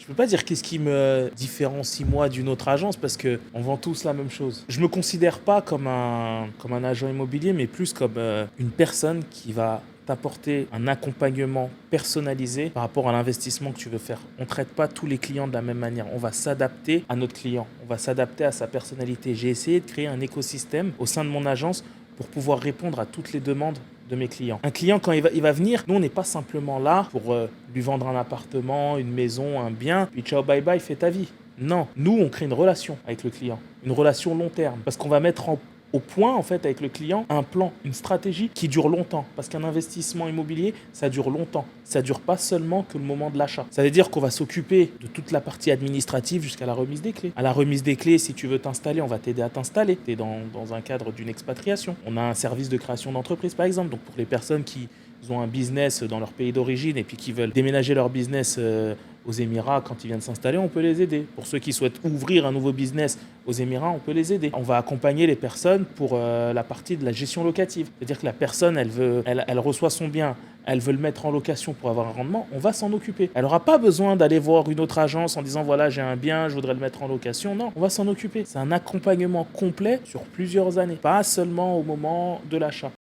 Je peux pas dire qu'est-ce qui me différencie moi d'une autre agence parce qu'on vend tous la même chose. Je me considère pas comme un agent immobilier, mais plus comme une personne qui va t'apporter un accompagnement personnalisé par rapport à l'investissement que tu veux faire. On ne traite pas tous les clients de la même manière. On va s'adapter à notre client. On va s'adapter à sa personnalité. J'ai essayé de créer un écosystème au sein de mon agence pour pouvoir répondre à toutes les demandes de mes clients. Un client, quand il va venir, nous, on n'est pas simplement là pour lui vendre un appartement, une maison, un bien, puis ciao, bye bye, fais ta vie. Non, nous, on crée une relation avec le client, une relation long terme, parce qu'on va mettre au point, en fait, avec le client, un plan, une stratégie qui dure longtemps. Parce qu'un investissement immobilier, ça dure longtemps. Ça dure pas seulement que le moment de l'achat. Ça veut dire qu'on va s'occuper de toute la partie administrative jusqu'à la remise des clés. À la remise des clés, si tu veux t'installer, on va t'aider à t'installer. Tu es dans un cadre d'une expatriation. On a un service de création d'entreprise, par exemple. Donc, pour les personnes qui ont un business dans leur pays d'origine et puis qui veulent déménager leur business aux Émirats quand ils viennent s'installer, on peut les aider. Pour ceux qui souhaitent ouvrir un nouveau business aux Émirats, on peut les aider. On va accompagner les personnes pour la partie de la gestion locative. C'est-à-dire que la personne, elle reçoit son bien, elle veut le mettre en location pour avoir un rendement, on va s'en occuper. Elle n'aura pas besoin d'aller voir une autre agence en disant voilà, j'ai un bien, je voudrais le mettre en location. Non, on va s'en occuper. C'est un accompagnement complet sur plusieurs années, pas seulement au moment de l'achat.